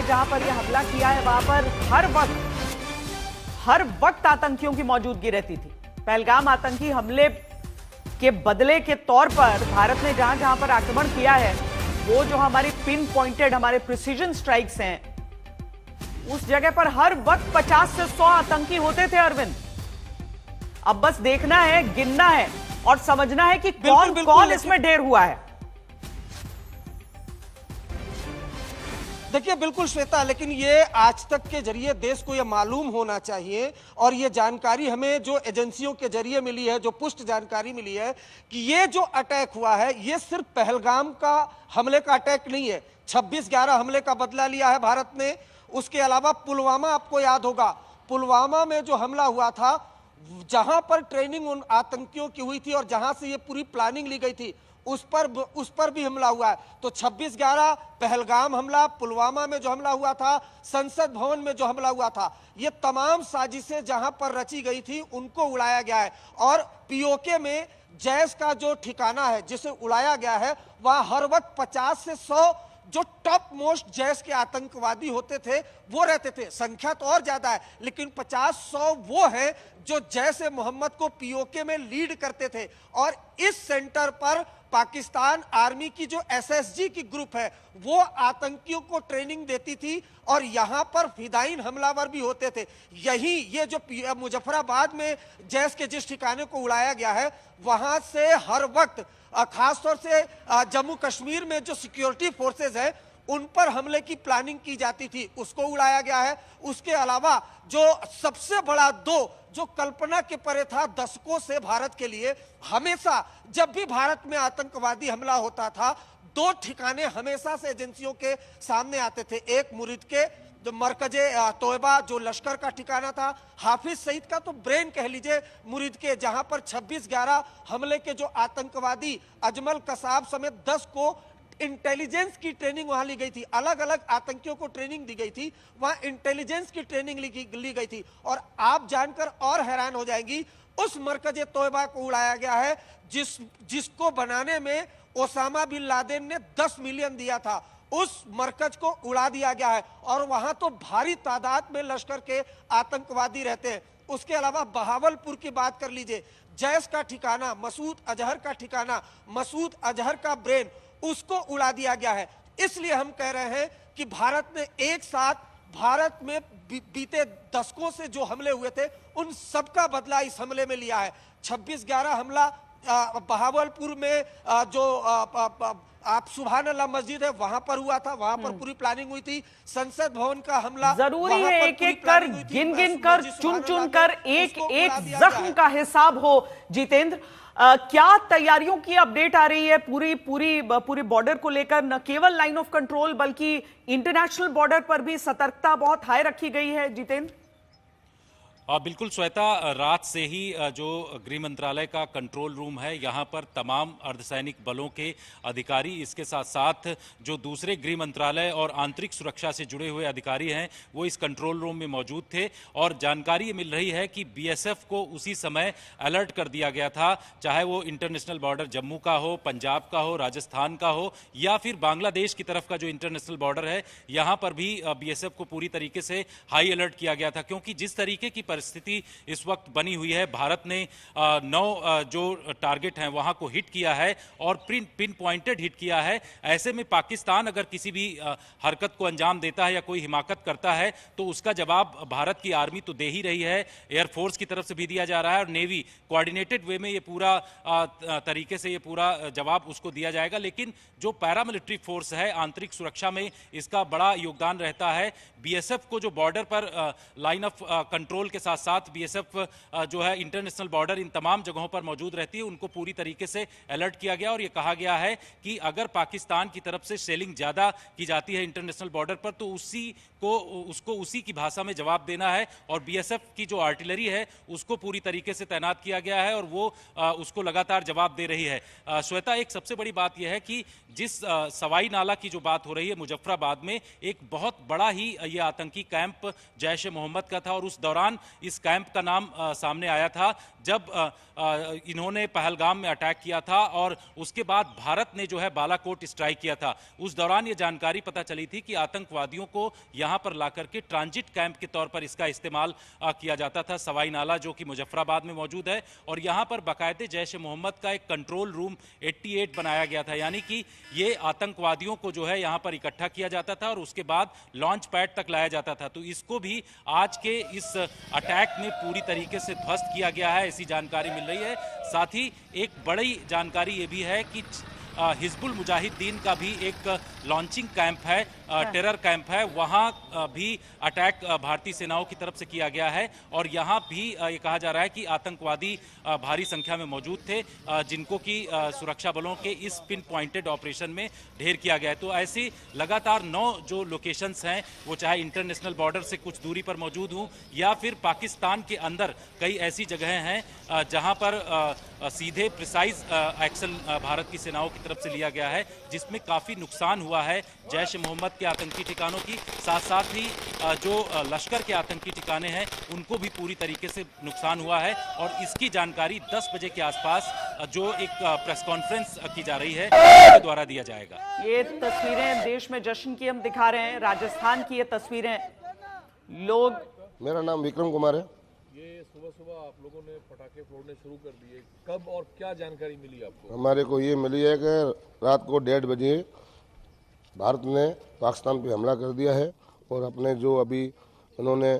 जहां पर यह हमला किया है वहां पर हर वक्त आतंकियों की मौजूदगी रहती थी। पहलगाम आतंकी हमले के बदले के तौर पर भारत ने जहां जहां पर आक्रमण किया है, वो जो हमारी पिन पॉइंटेड हमारे प्रिसीजन स्ट्राइक्स हैं, उस जगह पर हर वक्त 50 से 100 आतंकी होते थे अरविंद। अब बस देखना है, गिनना है और समझना है कि कौन कौन इसमें ढेर हुआ है। देखिए बिल्कुल श्वेता, लेकिन ये आज तक के जरिए देश को ये मालूम होना चाहिए और ये जानकारी हमें जो एजेंसियों के जरिए मिली है, जो पुष्ट जानकारी मिली है कि ये जो अटैक हुआ है ये सिर्फ पहलगाम का हमले का अटैक नहीं है। 26/11 हमले का बदला लिया है भारत ने। उसके अलावा पुलवामा, आपको याद होगा पुलवामा में जो हमला हुआ था, जहां पर ट्रेनिंग उन आतंकियों की हुई थी और जहां से ये पूरी प्लानिंग ली गई थी, उस पर भी हमला हुआ है। तो 26/11 पहलगाम हमला, पुलवामा में जो हमला हुआ था, संसद भवन में जो हमला हुआ था, ये तमाम साजिशें जहां पर रची गई थी उनको उड़ाया गया है। और पीओके में जैश का जो ठिकाना है जिसे उड़ाया गया है, वहां हर वक्त 50 से 100 जो टॉप मोस्ट जैश के आतंकवादी होते थे वो रहते थे। संख्या तो और ज्यादा है, लेकिन 50-100 वो हैं जो जैश ए मोहम्मद को पीओके में लीड करते थे। और इस सेंटर पर पाकिस्तान आर्मी की जो एसएसजी की ग्रुप है वो आतंकियों को ट्रेनिंग देती थी और यहां पर फिदायीन हमलावर भी होते थे। यही ये जो मुजफ्फराबाद में जैश के जिस ठिकाने को उड़ाया गया है, वहां से हर वक्त खासतौर से जम्मू कश्मीर में जो सिक्योरिटी फोर्सेज है उन पर हमले की प्लानिंग की जाती थी, उसको उड़ाया गया है। उसके अलावा जो सबसे बड़ा जो कल्पना के परे था दशकों से भारत के लिए, हमेशा जब भी भारत में आतंकवादी हमला होता था, 2 ठिकाने हमेशा से एजेंसियों के सामने आते थे। एक मुरीद के जो मरकजे तोयबा जो लश्कर का ठिकाना था, हाफिज सईद का तो ब्रेन कह लीजिए मुरीद के, जहां पर 26/11 हमले के जो आतंकवादी अजमल कसाब समेत 10 को इंटेलिजेंस की ट्रेनिंग वहां ली गई थी। अलग अलग आतंकियों को ट्रेनिंग दी गई थी, वहां इंटेलिजेंस की ट्रेनिंग ली गई थी। और आप जानकर और हैरान हो जाएंगी, उस मरकजे तोयबा को उड़ाया गया है जिसको बनाने में ओसामा बिन लादेन ने 10 मिलियन दिया था। उस मरकज को उड़ा दिया गया है और वहां तो भारी तादाद में लश्कर के आतंकवादी रहते हैं। उसके अलावा बहावलपुर की बात कर लीजिए, जैश का ठिकाना, मसूद अजहर का ठिकाना, मसूद अजहर का ब्रेन, उसको उड़ा दिया गया है। इसलिए हम कह रहे हैं कि भारत ने एक साथ भारत में बीते दशकों से जो हमले हुए थे उन सबका बदला इस हमले में लिया है। 26/11 हमला बहावलपुर में जो आप सुभान अल्लाह मस्जिद है वहां पर हुआ था, वहां पर पूरी प्लानिंग हुई थी। संसद भवन का हमला जरूरी है एक एक कर, गिन गिन कर, चुन चुन कर एक एक जख्म का हिसाब हो। जितेंद्र, क्या तैयारियों की अपडेट आ रही है पूरी बॉर्डर को लेकर? न केवल लाइन ऑफ कंट्रोल बल्कि इंटरनेशनल बॉर्डर पर भी सतर्कता बहुत हाई रखी गई है। जितेंद्र, बिल्कुल श्वेता, रात से ही जो गृह मंत्रालय का कंट्रोल रूम है यहाँ पर तमाम अर्धसैनिक बलों के अधिकारी, इसके साथ साथ जो दूसरे गृह मंत्रालय और आंतरिक सुरक्षा से जुड़े हुए अधिकारी हैं वो इस कंट्रोल रूम में मौजूद थे। और जानकारी मिल रही है कि बीएसएफ को उसी समय अलर्ट कर दिया गया था, चाहे वो इंटरनेशनल बॉर्डर जम्मू का हो, पंजाब का हो, राजस्थान का हो या फिर बांग्लादेश की तरफ का जो इंटरनेशनल बॉर्डर है, यहाँ पर भी बीएसएफ को पूरी तरीके से हाई अलर्ट किया गया था। क्योंकि जिस तरीके की परिस्थिति इस वक्त बनी हुई है, भारत ने 9 जो टारगेट हैं वहां को हिट किया है और पिन पॉइंटेड हिट किया है। ऐसे में पाकिस्तान अगर किसी भी हरकत को अंजाम देता है या कोई हिमाकत करता है तो उसका जवाब भारत की आर्मी तो दे ही रही है, एयरफोर्स की तरफ से भी दिया जा रहा है और नेवी कोऑर्डिनेटेड वे में ये पूरा तरीके से ये पूरा जवाब उसको दिया जाएगा। लेकिन जो पैरामिलिट्री फोर्स है, आंतरिक सुरक्षा में इसका बड़ा योगदान रहता है। बीएसएफ को जो बॉर्डर पर लाइन ऑफ कंट्रोल के साथ साथ बीएसएफ जो है इंटरनेशनल बॉर्डर, इन तमाम जगहों पर मौजूद रहती है, उनको पूरी तरीके से अलर्ट किया गया और ये कहा गया है कि अगर पाकिस्तान की तरफ से शेलिंग ज्यादा की जाती है इंटरनेशनल बॉर्डर पर तो उसको उसी की भाषा में जवाब देना है। और बीएसएफ की जो आर्टिलरी है उसको पूरी तरीके से तैनात किया गया है और वो उसको लगातार जवाब दे रही है। श्वेता, एक सबसे बड़ी बात यह है कि जिस सवाई नाला की जो बात हो रही है मुजफ्फराबाद में, एक बहुत बड़ा ही ये आतंकी कैंप जैश ए मोहम्मद का था और उस दौरान इस कैंप का नाम सामने आया था जब इन्होंने पहलगाम में अटैक किया था और उसके बाद भारत ने जो है बालाकोट स्ट्राइक किया था। उस दौरान ये जानकारी पता चली थी कि आतंकवादियों को यहां पर लाकर के ट्रांजिट कैंप के तौर पर इसका इस्तेमाल किया जाता था। सवाई नाला जो कि मुजफ्फराबाद में मौजूद है और यहां पर बाकायदे जैश ए मोहम्मद का एक कंट्रोल रूम 88 बनाया गया था, यानी कि ये आतंकवादियों को जो है यहां पर इकट्ठा किया जाता था और उसके बाद लॉन्च पैड तक लाया जाता था। तो इसको भी आज के इस अटैक में पूरी तरीके से ध्वस्त किया गया है, ऐसी जानकारी मिल रही है। साथ ही एक बड़ी जानकारी ये भी है कि हिजबुल मुजाहिदीन का भी एक लॉन्चिंग कैंप है, टेरर कैंप है, वहां भी अटैक भारतीय सेनाओं की तरफ से किया गया है और यहां भी ये कहा जा रहा है कि आतंकवादी भारी संख्या में मौजूद थे, जिनको कि सुरक्षा बलों के इस पिन पॉइंटेड ऑपरेशन में ढेर किया गया है। तो ऐसी लगातार 9 जो लोकेशंस हैं, वो चाहे इंटरनेशनल बॉर्डर से कुछ दूरी पर मौजूद हों या फिर पाकिस्तान के अंदर कई ऐसी जगहें हैं जहां पर सीधे प्रिसाइज एक्शन भारत की सेनाओं की तरफ से लिया गया है, जिसमें काफी नुकसान हुआ है जैश ए मोहम्मद के आतंकी ठिकानों की, साथ साथ ही जो लश्कर के आतंकी ठिकाने हैं उनको भी पूरी तरीके से नुकसान हुआ है। और इसकी जानकारी 10 बजे के आसपास जो एक प्रेस कॉन्फ्रेंस की जा रही है उसके द्वारा दिया जाएगा। ये तस्वीरें देश में जश्न की हम दिखा रहे हैं, राजस्थान की ये तस्वीरें। लोग, मेरा नाम विक्रम कुमार है। ये सुबह सुबह आप लोगों ने पटाखे फोड़ने शुरू कर दिए, कब और क्या जानकारी मिली आपको? हमारे को ये मिली है कि रात को 1:30 बजे भारत ने पाकिस्तान पे हमला कर दिया है और अपने जो अभी उन्होंने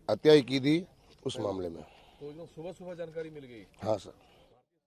हत्या की थी उस मामले में। तो एकदम सुबह सुबह जानकारी मिल गई? हाँ सर।